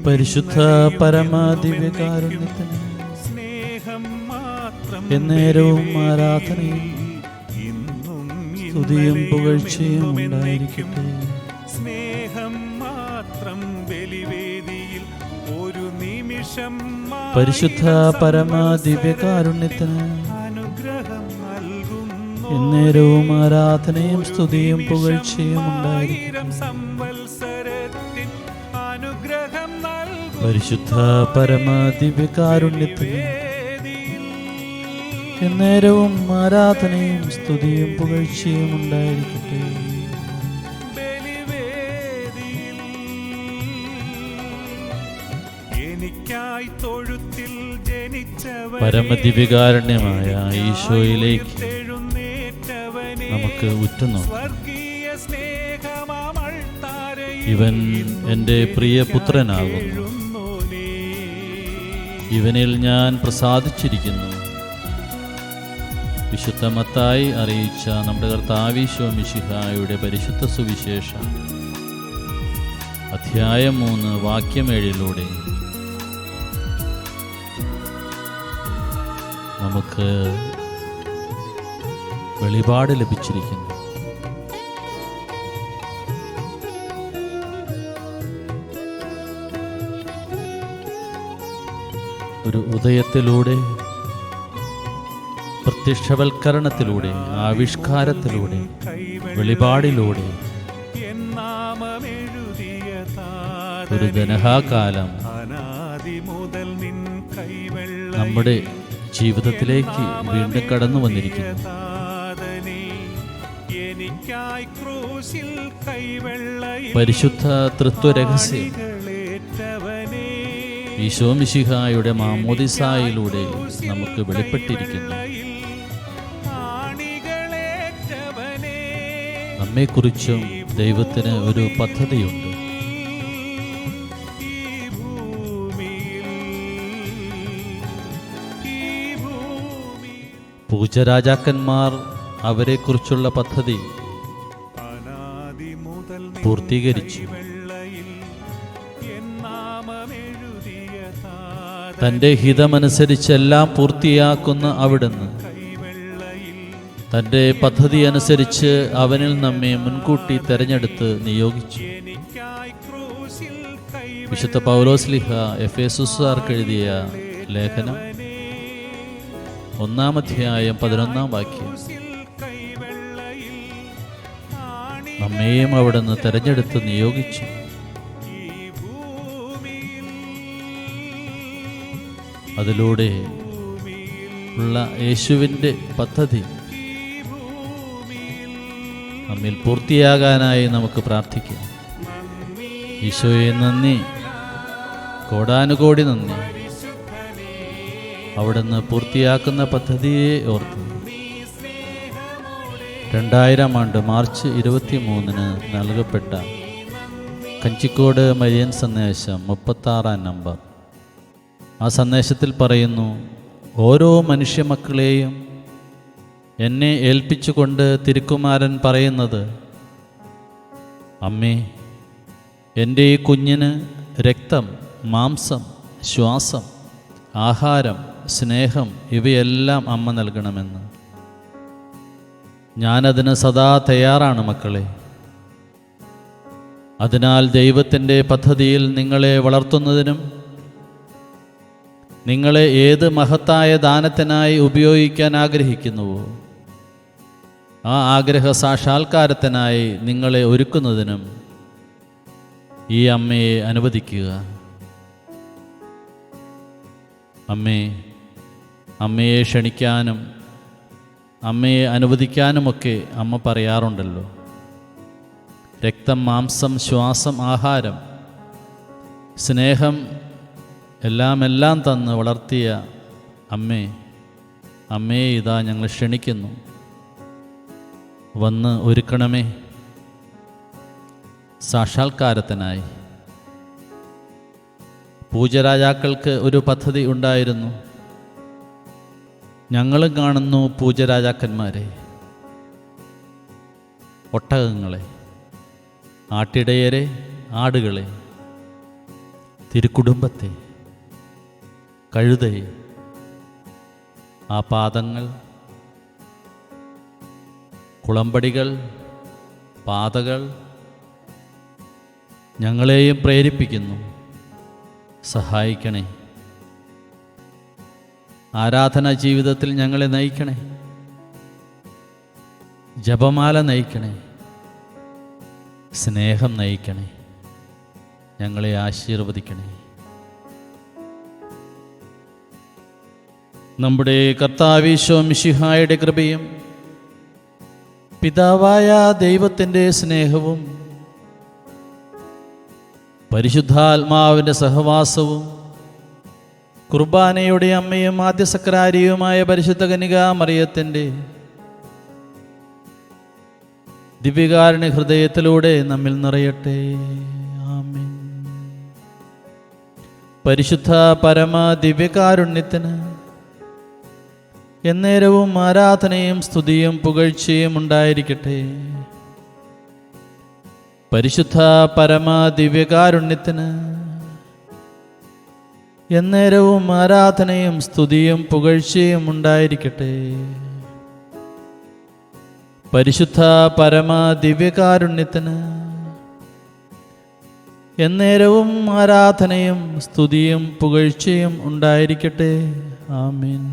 പരിശുദ്ധ പരമദിവ്യകാരുണ്യത്തിന് എന്നേരവും ആരാധനയും സ്തുതിയും പുകഴ്ചയും ഉണ്ടായിരിക്കട്ടെ. സ്നേഹം മാത്രം ബലിവേദിയിൽ ഒരു നിമിഷം പരിശുദ്ധ പരമദിവ്യകാരുണ്യത്തിന് അനുഗ്രഹം നൽകുന്നു. എന്നേരവും ആരാധനയും സ്തുതിയും പുകഴ്ചയും ഉണ്ടായിരിക്കട്ടെ. സംവത്സരത്തിൻ അനുഗ്രഹം നൽകുന്നു. പരിശുദ്ധ പരമദിവ്യകാരുണ്യത്തിന് എന്നേരവും ആരാധനയും സ്തുതിയും പുകഴ്ചയും ഉണ്ടായിരിക്കട്ടെ. ബലിവേദിയിൽ എനിക്കായി തൊഴുത്തിൽ ജനിച്ചവൻ പരമദിവ്യകാരുണ്യമായ ഈശോയിലേക്ക് എഴുന്നേറ്റവനെ നമുക്ക് ഉറ്റുനോക്കാം. സ്വർഗീയ സ്നേഹമാമൾത്താരയിൽ ഇവൻ എൻ്റെ പ്രിയ പുത്രനാകുന്നു, ഇവനിൽ ഞാൻ പ്രസാദിച്ചിരിക്കുന്നു. വിശുദ്ധ മത്തായി അറിയിച്ച നമ്മുടെ കർത്താവീശോ മിശിഹായുടെ പരിശുദ്ധ സുവിശേഷം അധ്യായം 3 വാക്യം 7 നമുക്ക് വെളിപാട് ലഭിച്ചിരിക്കുന്നു. ഒരു ഉദയത്തിലൂടെ, പ്രത്യക്ഷവൽക്കരണത്തിലൂടെ, ആവിഷ്കാരത്തിലൂടെ, വെളിപാടിലൂടെ ഒരു ധനഹാകാലം നമ്മുടെ ജീവിതത്തിലേക്ക് വീണ്ടും കടന്നു വന്നിരിക്കുന്നു. പരിശുദ്ധ തൃത്വരഹസ്യം ഈശോ മിശിഹായുടെ മാമോദിസായിലൂടെ നമുക്ക് വെളിപ്പെട്ടിരിക്കുന്നു. നമ്മെക്കുറിച്ചും ദൈവത്തിന് ഒരു പദ്ധതിയുണ്ട്. പൂജരാജാക്കന്മാർ അവരെക്കുറിച്ചുള്ള പദ്ധതി പൂർത്തീകരിച്ചു. തൻ്റെ ഹിതമനുസരിച്ചെല്ലാം പൂർത്തിയാക്കുന്ന അവിടുന്ന് തൻ്റെ പദ്ധതി അനുസരിച്ച് അവനിൽ നമ്മെ മുൻകൂട്ടി തെരഞ്ഞെടുത്ത് നിയോഗിച്ചു. വിശുദ്ധ പൗലോസ്ലിഹ എഫേസുസാർക്ക് എഴുതിയ ലേഖനം 1-ാം അധ്യായം 11-ാം വാക്യം. നമ്മെയും അവിടുന്ന് തെരഞ്ഞെടുത്ത് നിയോഗിച്ചു. അതിലൂടെ ഉള്ള യേശുവിൻ്റെ പദ്ധതി നമ്മിൽ പൂർത്തിയാകാനായി നമുക്ക് പ്രാർത്ഥിക്കാം. ഈശോയെ നന്ദി, കോടാനുകോടി നന്ദി. അവിടുന്ന് പൂർത്തിയാക്കുന്ന പദ്ധതിയെ ഓർത്ത് 2000 ആണ്ട് മാർച്ച് 23 നൽകപ്പെട്ട കഞ്ചിക്കോട് മരിയൻ സന്ദേശം 36-ാം നമ്പർ. ആ സന്ദേശത്തിൽ പറയുന്നു, ഓരോ മനുഷ്യമക്കളെയും എന്നെ ഏൽപ്പിച്ചുകൊണ്ട് തിരുക്കുമാരൻ പറയുന്നത്, അമ്മേ, എൻ്റെ ഈ കുഞ്ഞിന് രക്തം, മാംസം, ശ്വാസം, ആഹാരം, സ്നേഹം ഇവയെല്ലാം അമ്മ നൽകണമെന്ന്. ഞാനതിന് സദാ തയ്യാറാണ് മക്കളെ. അതിനാൽ ദൈവത്തിൻ്റെ പദ്ധതിയിൽ നിങ്ങളെ വളർത്തുന്നതിനും നിങ്ങളെ ഏത് മഹത്തായ ദാനത്തിനായി ഉപയോഗിക്കാൻ ആഗ്രഹിക്കുന്നുവോ ആ ആഗ്രഹ സാക്ഷാത്കാരത്തിനായി നിങ്ങളെ ഒരുക്കുന്നതിനും ഈ അമ്മയെ അനുവദിക്കുക. അമ്മയെ ക്ഷണിക്കാനും അമ്മയെ അനുവദിക്കാനുമൊക്കെ അമ്മ പറയാറുണ്ടല്ലോ. രക്തം, മാംസം, ശ്വാസം, ആഹാരം, സ്നേഹം എല്ലാം തന്ന് വളർത്തിയ അമ്മയെ ഇതാ ഞങ്ങൾ ക്ഷണിക്കുന്നു, വന്ന് ഒരുക്കണമേ സാക്ഷാത്കാരത്തിനായി. പൂജരാജാക്കൾക്ക് ഒരു പദ്ധതി ഉണ്ടായിരുന്നു. ഞങ്ങളും കാണുന്നു പൂജരാജാക്കന്മാരെ, ഒട്ടകങ്ങളെ, ആട്ടിടയരെ, ആടുകളെ, തിരുക്കുടുംബത്തെ, കഴുതയെ, ആ പാദങ്ങൾ, കുളമ്പടികൾ, പാതകൾ ഞങ്ങളെയും പ്രേരിപ്പിക്കുന്നു. സഹായിക്കണേ. ആരാധനാ ജീവിതത്തിൽ ഞങ്ങളെ നയിക്കണേ. ജപമാല നയിക്കണേ. സ്നേഹം നയിക്കണേ. ഞങ്ങളെ ആശീർവദിക്കണേ. നമ്മുടെ കർത്താവീശോ മിശിഹായുടെ കൃപയും പിതാവായ ദൈവത്തിൻ്റെ സ്നേഹവും പരിശുദ്ധാത്മാവിൻ്റെ സഹവാസവും കുർബാനയുടെ അമ്മയും ആദ്യസക്രാരിയുമായ പരിശുദ്ധ കന്യകാമറിയത്തിൻ്റെ ദിവ്യകാരുണ്യ ഹൃദയത്തിലൂടെ നമ്മിൽ നിറയട്ടെ. ആമേൻ. പരിശുദ്ധ പരമ ദിവ്യകാരുണ്യത്തിന് എന്നേരവും ആരാധനയും സ്തുതിയും പുകഴ്ചയും ഉണ്ടായിരിക്കട്ടെ. പരിശുദ്ധ പരമ ദിവ്യകാരുണ്യത്തിന് എന്നേരവും ആരാധനയും സ്തുതിയും പുകഴ്ചയും ഉണ്ടായിരിക്കട്ടെ. പരിശുദ്ധ പരമ ദിവ്യകാരുണ്യത്തിന് എന്നേരവും ആരാധനയും സ്തുതിയും പുകഴ്ചയും ഉണ്ടായിരിക്കട്ടെ. ആമേൻ.